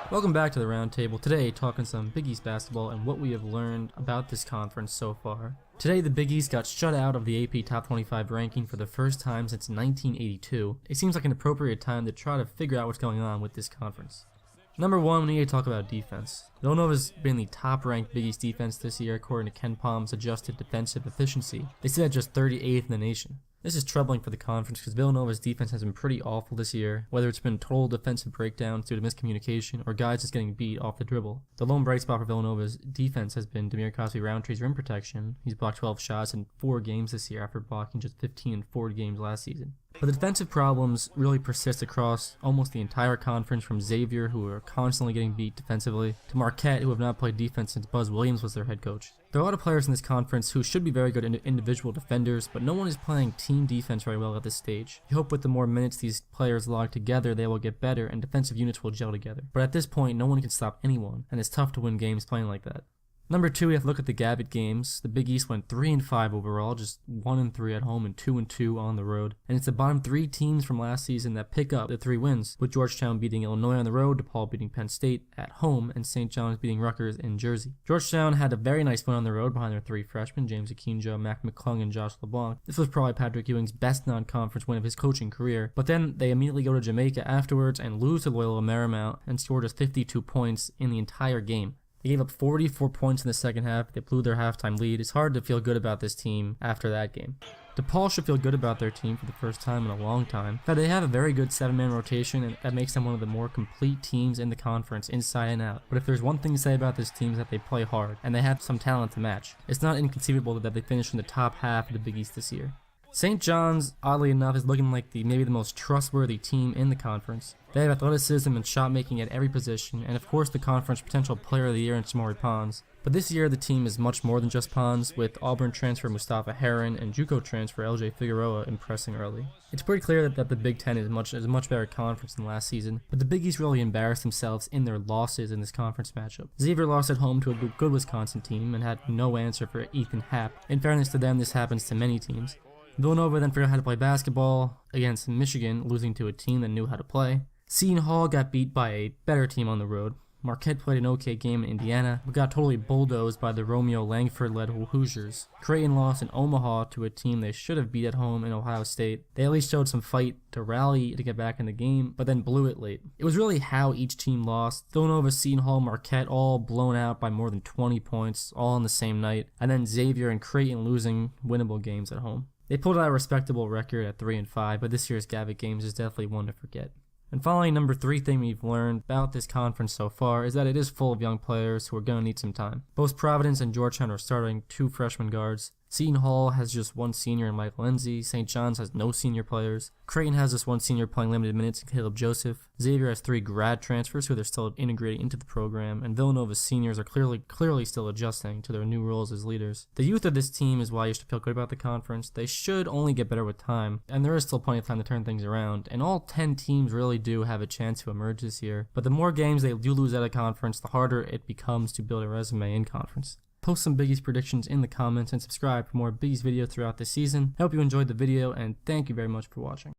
Welcome back to the Roundtable. Today, talking some Big East basketball and what we have learned about this conference so far. Today, the Big East got shut out of the AP Top 25 ranking for the first time since 1982. It seems like an appropriate time to try to figure out what's going on with this conference. Number one, we need to talk about defense. Villanova's been the top-ranked Big East defense this year according to Ken Palm's adjusted defensive efficiency. They sit at just 38th in the nation. This is troubling for the conference because Villanova's defense has been pretty awful this year, whether it's been total defensive breakdowns due to miscommunication or guys just getting beat off the dribble. The lone bright spot for Villanova's defense has been Demir Cosby-Roundtree's rim protection. He's blocked 12 shots in 4 games this year after blocking just 15 in 4 games last season. But the defensive problems really persist across almost the entire conference, from Xavier, who are constantly getting beat defensively, to Marquette, who have not played defense since Buzz Williams was their head coach. There are a lot of players in this conference who should be very good individual defenders, but no one is playing team defense very well at this stage. You hope with the more minutes these players log together, they will get better and defensive units will gel together. But at this point, no one can stop anyone, and it's tough to win games playing like that. Number 2, we have to look at the Gavitt Games. The Big East went 3-5 overall, just 1-3 at home and 2-2 on the road. And it's the bottom 3 teams from last season that pick up the 3 wins, with Georgetown beating Illinois on the road, DePaul beating Penn State at home, and St. John's beating Rutgers in Jersey. Georgetown had a very nice win on the road behind their 3 freshmen, James Akinjo, Mac McClung, and Josh LeBlanc. This was probably Patrick Ewing's best non-conference win of his coaching career, but then they immediately go to Jamaica afterwards and lose to Loyola Marymount and score just 52 points in the entire game. They gave up 44 points in the second half. They blew their halftime lead. It's hard to feel good about this team after that game. DePaul should feel good about their team for the first time in a long time. In fact, they have a very good 7-man rotation, and that makes them one of the more complete teams in the conference, inside and out. But if there's one thing to say about this team, is that they play hard, and they have some talent to match. It's not inconceivable that they finish in the top half of the Big East this year. St. John's, oddly enough, is looking like maybe the most trustworthy team in the conference. They have athleticism and shot making at every position, and of course the conference potential player of the year in Shamori Pons. But this year the team is much more than just Pons, with Auburn transfer Mustafa Heron and JUCO transfer LJ Figueroa impressing early. It's pretty clear that the Big Ten is a much better conference than last season, but the Big East really embarrassed themselves in their losses in this conference matchup. Xavier lost at home to a good Wisconsin team and had no answer for Ethan Happ. In fairness to them, this happens to many teams. Villanova then figured out how to play basketball against Michigan, losing to a team that knew how to play. Seton Hall got beat by a better team on the road. Marquette played an okay game in Indiana, but got totally bulldozed by the Romeo Langford-led Hoosiers. Creighton lost in Omaha to a team they should have beat at home in Ohio State. They at least showed some fight to rally to get back in the game, but then blew it late. It was really how each team lost. Villanova, Seton Hall, Marquette all blown out by more than 20 points, all on the same night, and then Xavier and Creighton losing winnable games at home. They pulled out a respectable record at 3-5, but this year's Gavitt Games is definitely one to forget. And finally, number 3 thing we've learned about this conference so far is that it is full of young players who are going to need some time. Both Providence and Georgetown are starting 2 freshman guards. Seton Hall has just 1 senior in Michael Lindsay. St. John's has no senior players. Creighton has just 1 senior playing limited minutes in Caleb Joseph. Xavier has 3 grad transfers who they're still integrating into the program, and Villanova's seniors are clearly still adjusting to their new roles as leaders. The youth of this team is why you should feel good about the conference. They should only get better with time, and there is still plenty of time to turn things around, and all 10 teams really do have a chance to emerge this year. But the more games they do lose at a conference, the harder it becomes to build a resume in conference. Post some Big East predictions in the comments and subscribe for more Big East videos throughout the season. I hope you enjoyed the video, and thank you very much for watching.